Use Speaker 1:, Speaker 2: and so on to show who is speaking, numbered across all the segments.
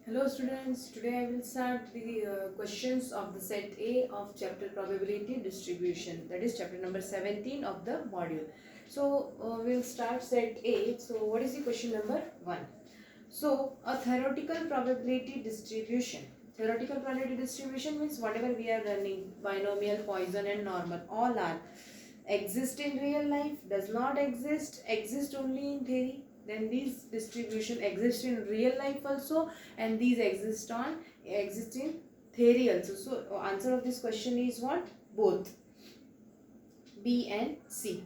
Speaker 1: Hello students, today I will start the questions of the set A of chapter probability distribution, that is chapter number 17 of the module. So we'll start set A. So what is the question number 1? So a theoretical probability distribution. Theoretical probability distribution means whatever we are running, binomial, Poisson and normal, all are exist in real life, does not exist, exist only in theory. Then these distribution exist in real life also, and these exist in theory also. So answer of this question is what? Both, B and C.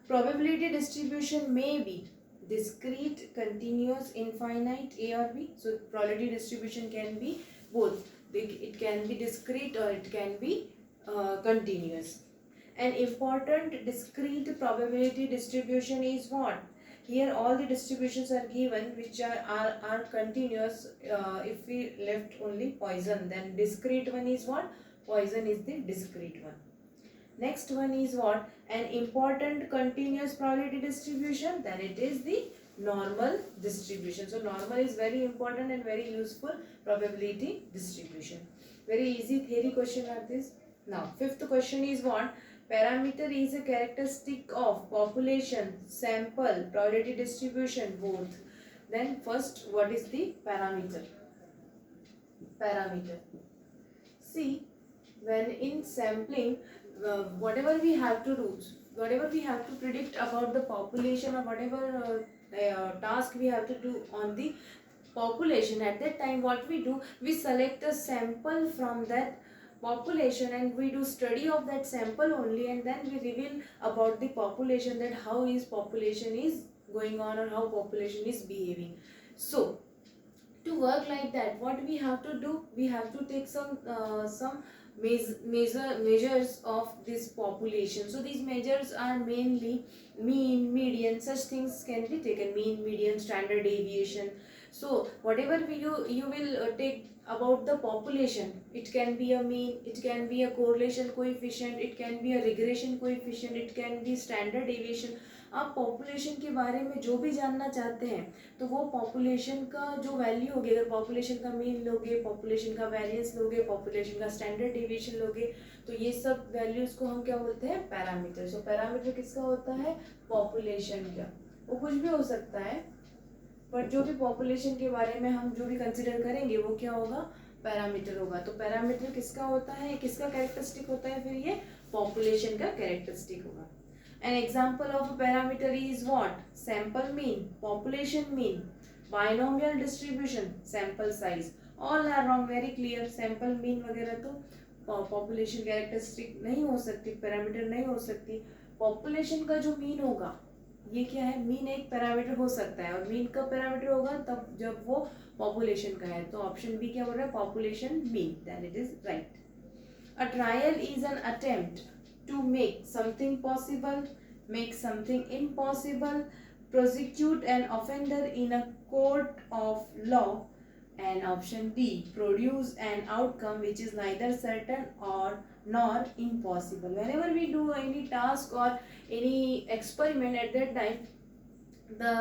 Speaker 1: Probability distribution may be discrete, continuous, infinite, A or B. So probability distribution can be both. It can be discrete or it can be continuous. An important discrete probability distribution is what? Here all the distributions are given which are continuous. If we left only Poisson, then discrete one is what? Poisson is the discrete one. Next one is what? An important continuous probability distribution, then it is the normal distribution. So normal is very important and very useful probability distribution. Very easy theory question are this. Now fifth question is what? Parameter is a characteristic of population, sample, probability distribution, both. Then first, what is the parameter? Parameter. See, when in sampling, whatever we have to do, whatever we have to predict about the population or whatever task we have to do on the population, at that time what we do, we select a sample from that population and we do study of that sample only, and then we reveal about the population, that how is population is going on or how population is behaving. So to work like that, what we have to do, we have to take some measures of this population. So these measures are mainly mean, median, such things can be taken, mean, median, standard deviation. So whatever you will take about the population, it can be a mean, it can be a correlation coefficient, it can be a regression coefficient, it can be standard deviation. आप population के बारे में जो भी जानना चाहते हैं, तो वो पॉपुलेशन का जो वैल्यू होगी, अगर पॉपुलेशन का मीन लोगे, पॉपुलेशन का वेरिएंस लोगे, पॉपुलेशन का स्टैंडर्ड डेविएशन लोगे, तो ये सब वैल्यूज को हम क्या बोलते हैं? पैरामीटर. सो पैरामीटर किसका होता है? पॉपुलेशन का. वो कुछ भी हो सकता है, बट जो भी पॉपुलेशन के बारे में हम जो भी कंसिडर करेंगे वो क्या होगा? पैरामीटर होगा. तो पैरामीटर किसका होता है, किसका कैरेक्टरिस्टिक होता है? फिर ये पॉपुलेशन का कैरेक्टरिस्टिक होगा. An example of a parameter is what? Sample mean, population mean, binomial distribution, sample size. All are wrong, very clear. Sample mean वगैरह तो population characteristic नहीं हो सकती, parameter नहीं हो सकती. Population का जो mean होगा, ये क्या है? मीन एक पैरामीटर हो सकता है, और मीन का पैरामीटर होगा तब जब वो पॉपुलेशन का है. तो ऑप्शन बी क्या बोल रहा है? Population mean. Then it is right. A trial is an attempt to make something possible, make something impossible, prosecute an offender in a court of law, and option D, produce an outcome which is neither certain or nor impossible. Whenever we do any task or any experiment, at that time the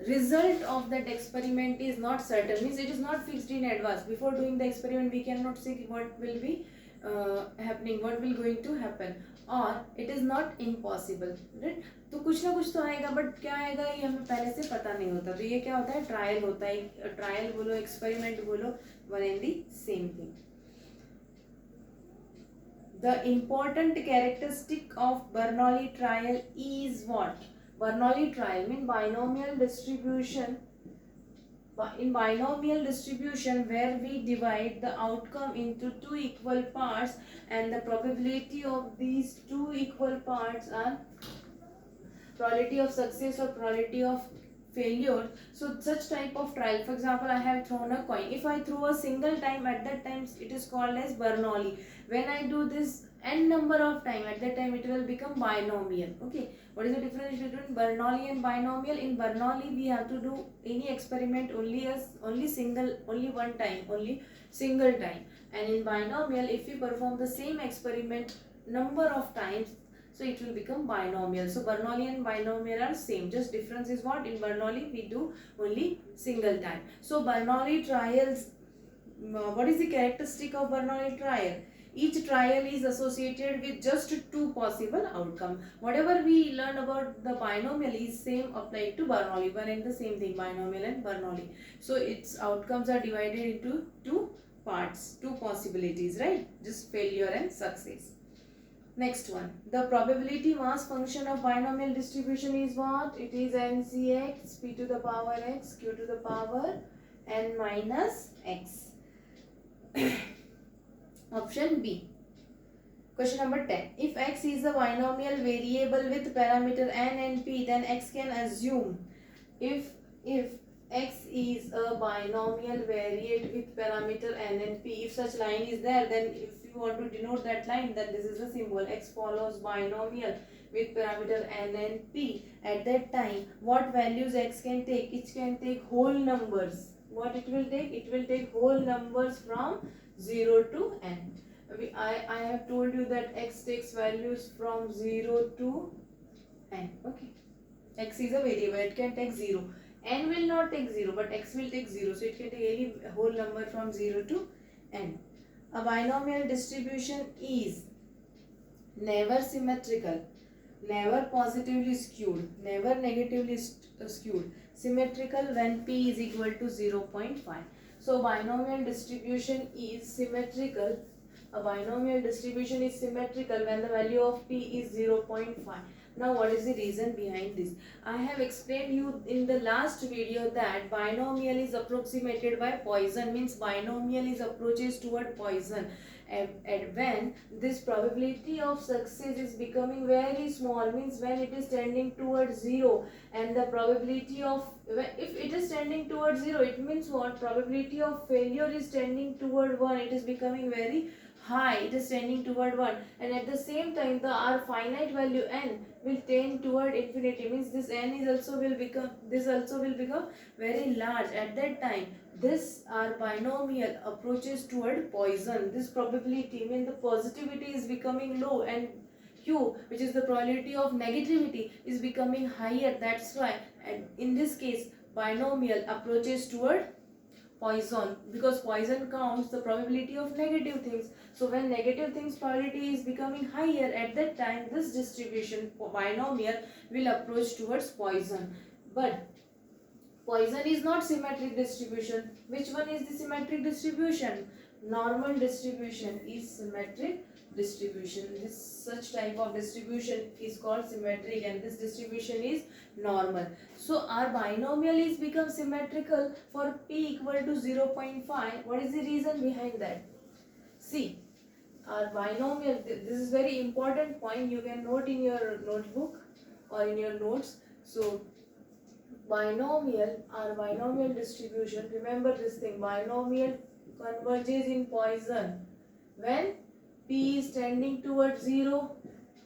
Speaker 1: result of that experiment is not certain, means it is not fixed in advance. Before doing the experiment we cannot see what will be happening, what will going to happen, और it is not impossible. Right. तो कुछ ना कुछ तो आएगा, but क्या आएगा ये हमें पहले से पता नहीं होता. तो ये क्या होता है? ट्रायल होता है. ट्रायल बोलो, एक्सपेरिमेंट बोलो, one and the same thing. The important characteristic of Bernoulli trial is what? Bernoulli trial mean binomial distribution. In binomial distribution, where we divide the outcome into two equal parts, and the probability of these two equal parts are probability of success or probability of failure. So such type of trial, for example, I have thrown a coin. If I throw a single time, at that time it is called as Bernoulli. When I do this n number of time, at that time it will become binomial. Okay, what is the difference between Bernoulli and binomial? In Bernoulli we have to do any experiment only one time, only single time. And in binomial, if we perform the same experiment number of times, So it will become binomial. So Bernoulli and binomial are same. Just difference is what? In Bernoulli we do only single time. So Bernoulli trials, what is the characteristic of Bernoulli trial? Each trial is associated with just two possible outcome. Whatever we learn about the binomial is same applied to Bernoulli. One and the same thing, binomial and Bernoulli. So its outcomes are divided into two parts, two possibilities, right? Just failure and success. Next one, the probability mass function of binomial distribution is what? It is NCX, p to the power x, q to the power n minus x. Option B. Question number 10. If x is a binomial variable with parameter n and p, then x can assume if x is a binomial variate with parameter n and p, if such line is there, then if you want to denote that line, then this is the symbol. X follows binomial with parameter n and p. At that time, what values x can take? It can take whole numbers. What it will take? It will take whole numbers from 0 to n. I have told you that x takes values from 0 to n. Okay. X is a variable. It can take 0. N will not take 0, but x will take 0. So it can take any whole number from 0 to n. A binomial distribution is never symmetrical, never positively skewed, never negatively skewed. Symmetrical when p is equal to 0.5. So binomial distribution is symmetrical. A binomial distribution is symmetrical when the value of p is 0.5. Now what is the reason behind this? I have explained you in the last video that binomial is approximated by Poisson, means binomial is approaches toward Poisson. And when this probability of success is becoming very small, means when it is tending towards 0, and the probability of, if it is tending towards 0, it means what? Probability of failure is tending toward 1. It is becoming very high, it is tending toward 1, and at the same time the our finite value n will tend toward infinity, means this n is also will become, this also will become very large. At that time this our binomial approaches toward Poisson. This probability, means the positivity is becoming low, and q, which is the probability of negativity, is becoming higher. That's why, and in this case binomial approaches toward Poisson, because Poisson counts the probability of negative things. So when negative things probability is becoming higher, at that time this distribution binomial will approach towards Poisson. But Poisson is not symmetric distribution. Which one is the symmetric distribution? Normal distribution is symmetric distribution. This such type of distribution is called symmetric, and this distribution is normal. So our binomial is become symmetrical for p equal to 0.5. What is the reason behind that? See, our binomial, this is very important point, you can note in your notebook or in your notes. So binomial, our binomial distribution, remember this thing, binomial converges in Poisson when p is tending towards 0,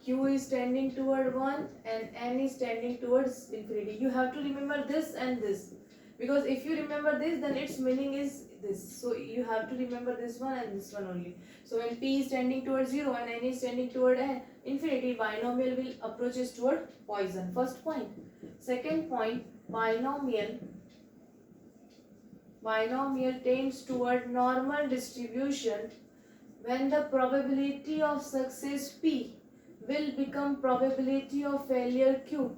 Speaker 1: q is tending toward 1, and n is tending towards infinity. You have to remember this and this, because if you remember this, then its meaning is this. So you have to remember this one and this one only. So when p is tending towards 0 and n is tending toward infinity, binomial will approaches toward Poisson. First point. Second point, binomial tends toward normal distribution when the probability of success p will become probability of failure q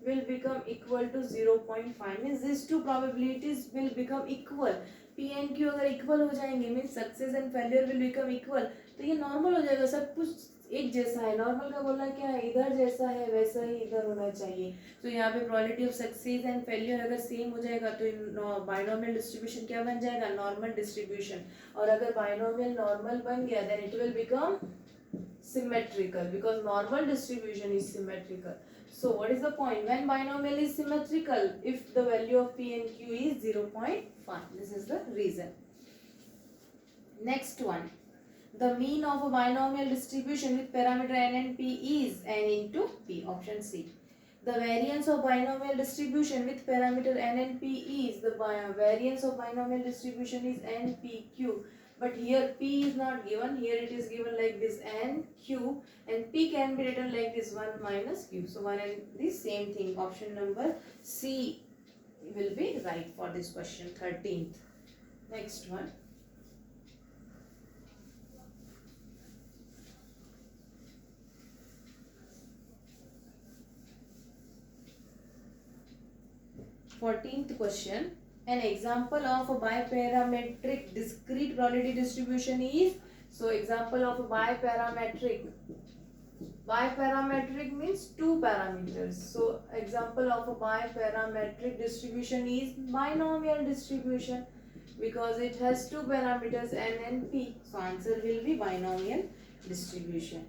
Speaker 1: will become equal to 0.5. means these two probabilities will become equal. p and q अगर equal हो जाएंगे, means success and failure will become equal, तो ये normal हो जाएगा, सब कुछ एक जैसा है. नॉर्मल का बोलना क्या है? इधर जैसा है वैसा ही इधर होना चाहिए. तो यहाँ पे probability of success and failure अगर सेम हो जाएगा तो बाइनोमियल डिस्ट्रीब्यूशन क्या बन जाएगा? Normal distribution. और अगर बाइनोमियल नॉर्मल बन गया then it will become symmetrical, because normal distribution is symmetrical. So what is the point? When binomial is symmetrical, if the value of p and q is 0.5. This is the reason. Next one. The mean of a binomial distribution with parameter n and p is n into p. Option C. The variance of binomial distribution with parameter n and p is, the variance of binomial distribution is n p q. but here P is not given. Here it is given like this N, Q, and P can be written like this 1 minus Q. So 1 and the same thing. Option number C will be right for this question, 13th. Next one. Fourteenth question. An example of a biparametric discrete probability distribution is, so example of a biparametric means two parameters. So example of a biparametric distribution is binomial distribution, because it has two parameters n and p. So answer will be binomial distribution.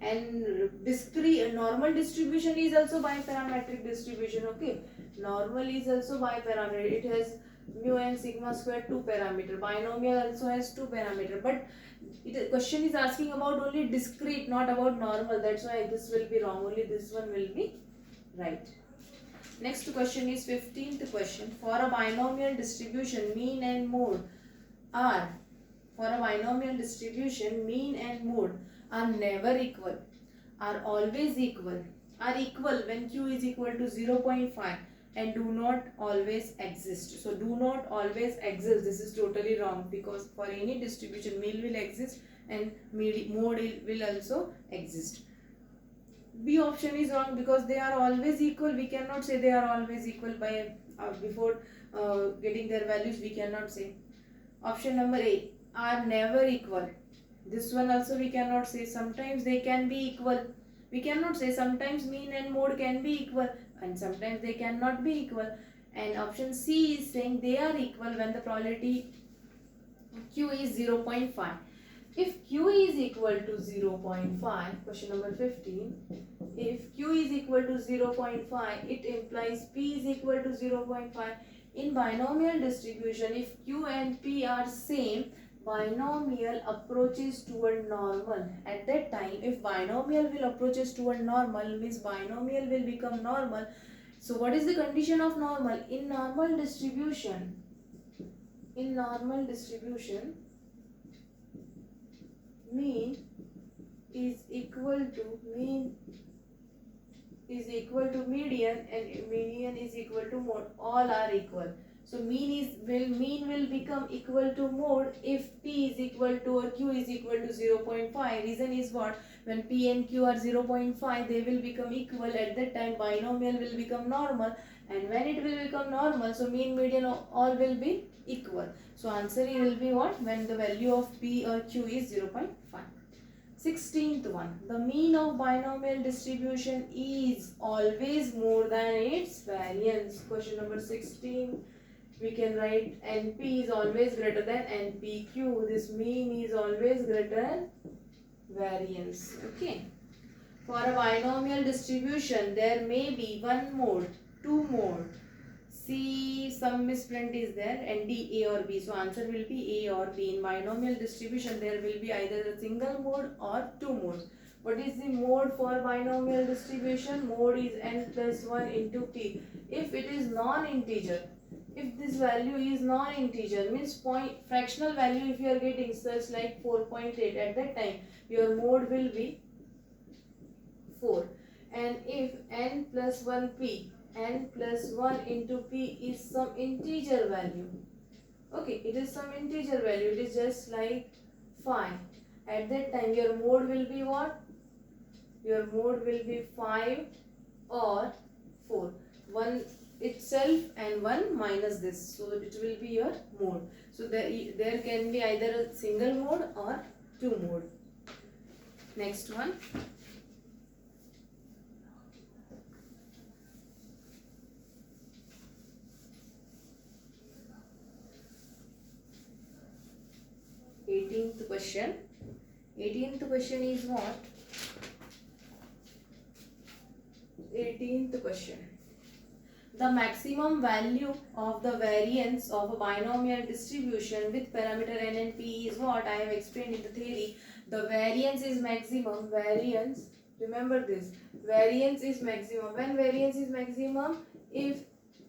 Speaker 1: And discrete normal distribution is also biparametric distribution. Okay, normal is also biparametric. It has mu and sigma square, two parameter. Binomial also has two parameter, but question is asking about only discrete, not about normal. That's why this will be wrong. Only this one will be right. Next question is 15th question. For a binomial distribution, mean and mode are never equal, are always equal, are equal when q is equal to 0.5, and do not always exist. So do not always exist, this is totally wrong, because for any distribution mean will exist and mode will also exist. B option is wrong, because they are always equal. We cannot say they are always equal by before getting their values. We cannot say. Option number A, are never equal. This one also we cannot say. Sometimes they can be equal. We cannot say. Sometimes mean and mode can be equal, and sometimes they cannot be equal. And option C is saying they are equal when the probability Q is 0.5. If Q is equal to 0.5, question number 15, if Q is equal to 0.5, it implies P is equal to 0.5. In binomial distribution, if Q and P are same, binomial approaches toward normal. At that time, if binomial will approaches toward normal, means binomial will become normal. So what is the condition of normal? In normal distribution, mean is equal to median, and median is equal to mode. All are equal. So mean will become equal to mode if P is equal to or Q is equal to 0.5. Reason is what? When P and Q are 0.5, they will become equal. At that time binomial will become normal, and when it will become normal, so mean, median all will be equal. So answer will be what? When the value of P or Q is 0.5. 16th one. The mean of binomial distribution is always more than its variance. Question number 16. We can write NP is always greater than NPQ. This mean is always greater than variance. Okay. For a binomial distribution, there may be one mode, two mode, C, some misprint is there, and D, A or B. So answer will be A or B. In binomial distribution, there will be either a single mode or two modes. What is the mode for binomial distribution? Mode is n plus 1 into p. If it is non-integer, if this value is non-integer, means fractional value, if you are getting such like 4.8, at that time your mode will be 4. And if n plus 1p, n plus 1 into p is some integer value, okay, it is some integer value, it is just like 5, at that time your mode will be what? Your mode will be 5 or 4, 1 itself and 1 minus this, so it will be your mode. So there can be either a single mode or two mode. Next one. Eighteenth question. 18th question is what? 18th question. The maximum value of the variance of a binomial distribution with parameter n and p is what? I have explained in the theory. The variance is maximum. Variance, remember this. Variance is maximum. When variance is maximum? If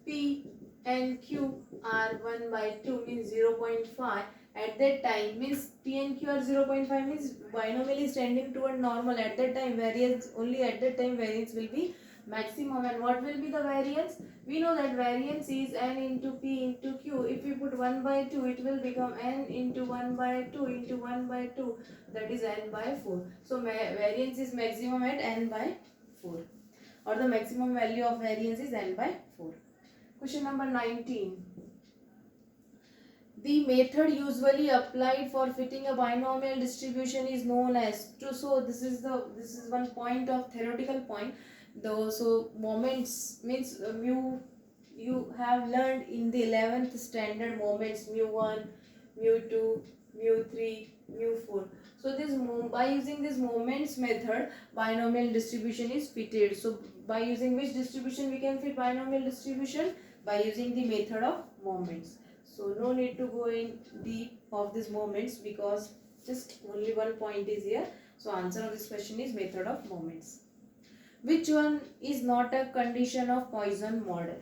Speaker 1: p and Q are 1 by 2 means 0.5. At that time means P and Q are 0.5 means binomial is tending toward normal. At that time variance, only at that time variance will be maximum. And what will be the variance? We know that variance is n into P into Q. If we put 1 by 2, it will become n into 1 by 2 into 1 by 2, that is n by 4. So variance is maximum at n by 4, or the maximum value of variance is n by 4. Question number 19. The method usually applied for fitting a binomial distribution is known as. So this is one point of theoretical point. Though so moments means mu, you have learned in the 11th standard moments mu1, mu2, mu3, mu4. So this by using this moments method, binomial distribution is fitted. So by using which distribution we can fit binomial distribution? By using the method of moments. So no need to go in deep of these moments because just only one point is here. So answer of this question is method of moments. Which one is not a condition of Poisson model?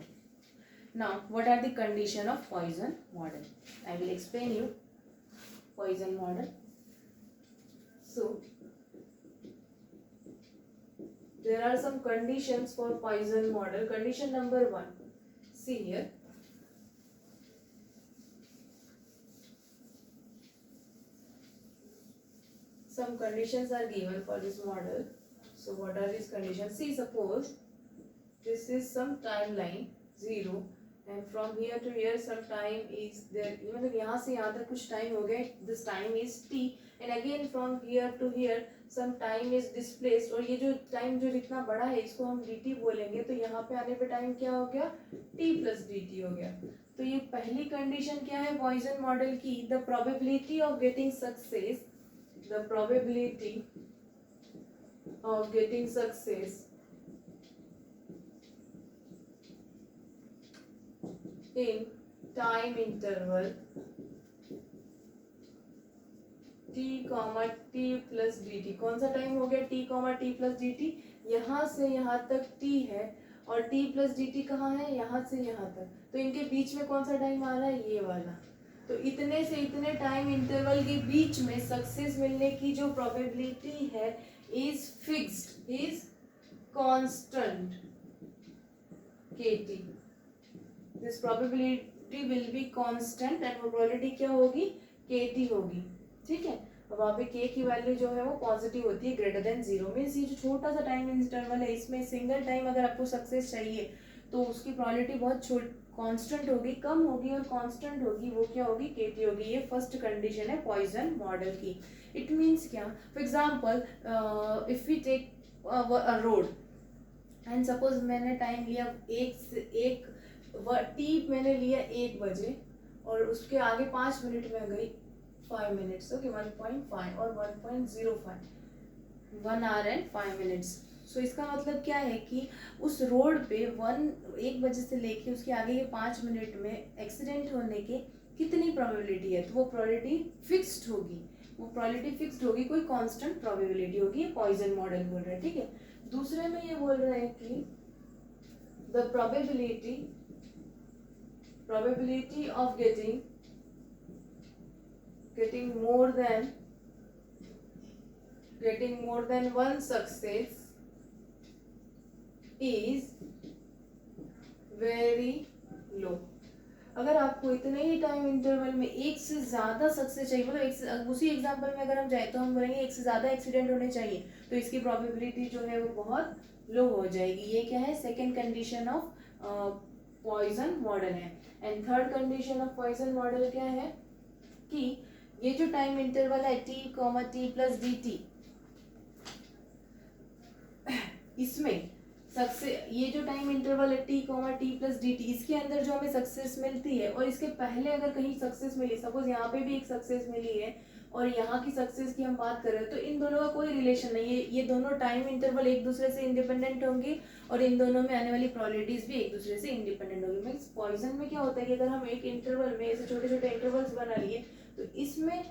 Speaker 1: Now what are the condition of Poisson model? I will explain you Poisson model. So there are some conditions for Poisson model. Condition number 1. See here. Some conditions are given for this model. So what are these conditions? See, suppose this is some timeline 0 and from here to here some time is there. मतलब यहाँ से यहाँ तक कुछ time हो गया. This time is t and again from here to here some time is displaced. और ये जो time जो जितना बड़ा है इसको हम dt बोलेंगे. तो यहाँ पे आने पे time क्या हो गया? t plus dt हो गया. तो ये पहली condition क्या है Poisson model की? The probability of getting success. The probability of getting success in time interval t, t plus dt. कौन सा टाइम हो गया t, t plus dt? यहाँ से यहाँ तक t है और t plus dt कहाँ है? यहाँ से यहाँ तक. तो इनके बीच में कौन सा टाइम आ रहा है? ये वाला. तो इतने से इतने टाइम इंटरवल के बीच में सक्सेस मिलने की जो प्रोबेबिलिटी है is fixed, is constant kt. This probability will be constant and वो प्रोबेबिलिटी क्या होगी? kt होगी. ठीक है. अब वहाँ पे k की वैल्यू जो है वो पॉजिटिव होती है ग्रेटर देन 0. मीन्स ये जो छोटा सा टाइम इंटरवल है इसमें सिंगल टाइम अगर आपको सक्सेस चाहिए तो उसकी प्रोबेबिलिटी बहुत कांस्टेंट होगी, कम होगी और कांस्टेंट होगी. वो क्या होगी? kt होगी. ये फर्स्ट कंडीशन है पॉइजन मॉडल की. इट मीन्स क्या? For example if we take a road and suppose मैंने टाइम लिया एक टी मैंने लिया 1 बजे और उसके आगे 5 मिनट में गई 5 मिनट्स. ओके 1.5 और 1.05 1 hour and 5 minutes. सो इसका मतलब क्या है कि उस रोड पे 1 बजे से लेके उसके आगे के 5 मिनट में एक्सीडेंट होने के कितनी प्रोबेबिलिटी है? तो वो प्रोबेबिलिटी फिक्स्ड होगी. वो प्रोबेबिलिटी फिक्स्ड होगी, कोई कांस्टेंट प्रोबेबिलिटी होगी. ये पॉइजन मॉडल बोल रहे हैं. ठीक है. दूसरे में ये बोल रहे हैं कि the probability of getting more than one success is very low. अगर आपको इतने ही टाइम इंटरवल में एक से ज़्यादा सक्सेस चाहिए, मतलब उसी एग्जांपल में अगर हम जाए तो हम बोलेंगे एक से ज़्यादा एक्सीडेंट होने चाहिए, तो इसकी प्रोबेबिलिटी जो है वो बहुत लो हो जाएगी. ये क्या है? Second condition of Poisson model है. And third condition of Poisson model क्या है कि ये जो टाइम इंटरवल है t, t प्लस dt, इसमें सक्सेस, ये जो टाइम इंटरवल है t, t प्लस dt, इसके अंदर जो हमें सक्सेस मिलती है और इसके पहले अगर कहीं सक्सेस मिली, सपोज यहाँ पे भी एक सक्सेस मिली है और यहाँ की सक्सेस की हम बात कर रहे हैं, तो इन दोनों का कोई रिलेशन नहीं है. ये दोनों टाइम इंटरवल एक दूसरे से इंडिपेंडेंट होंगे और इन दोनों में आने वाली प्रोबेबिलिटीज भी एक दूसरे से इंडिपेंडेंट होगी. मीन्स पॉइजन में क्या होता है कि अगर हम एक इंटरवल में ऐसे छोटे छोटे इंटरवल्स बना लिए तो इसमें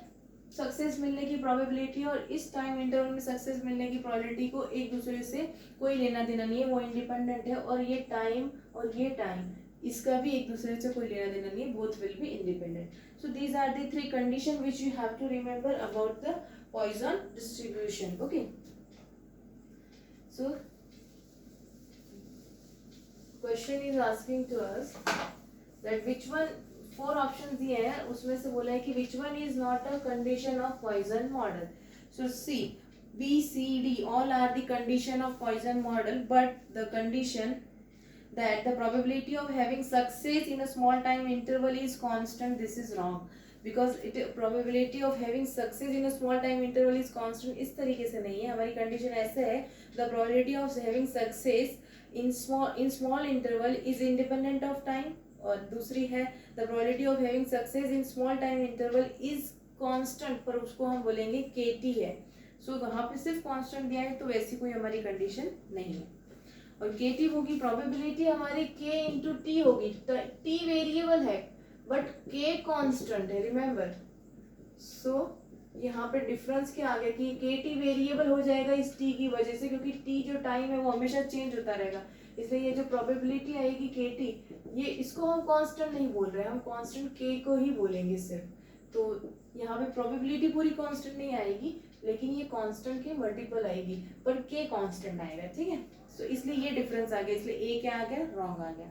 Speaker 1: सक्सेस मिलने की प्रोबेबिलिटी और इस टाइम इंटरवल में सक्सेस मिलने की प्रोबेबिलिटी को एक दूसरे से कोई लेना देना नहीं है, वो इंडिपेंडेंट है. और ये टाइम इसका भी एक दूसरे से कोई लेना देना नहीं है, both will be independent. So these are the three condition which you have to remember about the Poisson distribution. Okay, so question is asking to us that which one, 4 option दिए हैं, उसमें से बोला है कि which one is not a condition of Poisson model. So C, B, C, D all are the condition of Poisson model, but the condition that the probability of having success in a small time interval is constant, this is wrong, because it probability of having success in a small time interval is constant. इस तरीके से नहीं है, हमारी condition ऐसे है, the probability of having success in small interval is independent of time. और दूसरी है the probability of having success in small time interval is constant, पर उसको हम बोलेंगे KT है. सो वहाँ पे सिर्फ कांस्टेंट दिया है, तो वैसी कोई हमारी कंडीशन नहीं है. और के टी होगी, प्रोबेबिलिटी हमारी के इंटू टी होगी. टी वेरिएबल है बट के कांस्टेंट है, रिमेंबर. सो यहाँ पे डिफरेंस क्या आ गया कि के टी वेरिएबल हो जाएगा इस टी की वजह से, क्योंकि टी जो टाइम है वो हमेशा चेंज होता रहेगा. इसलिए ये जो प्रोबेबिलिटी आएगी के टी, ये इसको हम कांस्टेंट नहीं बोल रहे हैं, हम कांस्टेंट के को ही बोलेंगे सिर्फ. तो यहाँ पे प्रोबेबिलिटी पूरी कांस्टेंट नहीं आएगी, लेकिन ये कांस्टेंट के मल्टीपल आएगी, पर के कांस्टेंट आएगा. ठीक है, सो इसलिए ये डिफरेंस आ गया, इसलिए ए क्या आ गया, रॉन्ग आ गया.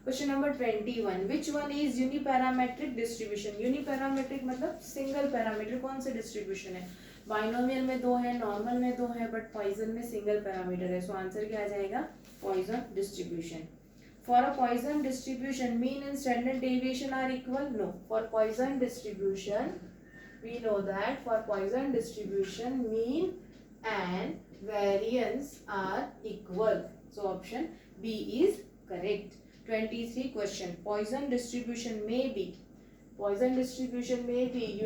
Speaker 1: Question number 21, which one is uniparametric distribution. Uniparametric मतलब सिंगल पैरामीटर. कौन से डिस्ट्रीब्यूशन है, बाइनोमियल में 2 है, नॉर्मल में 2 है, बट पॉइजन में सिंगल पैरामीटर है. सो आंसर क्या आ जाएगा, Poisson distribution. For a Poisson distribution, mean and standard deviation are equal? No. For Poisson distribution, we know that for Poisson distribution, mean and variance are equal. So option B is correct. 23 question. Poisson distribution may be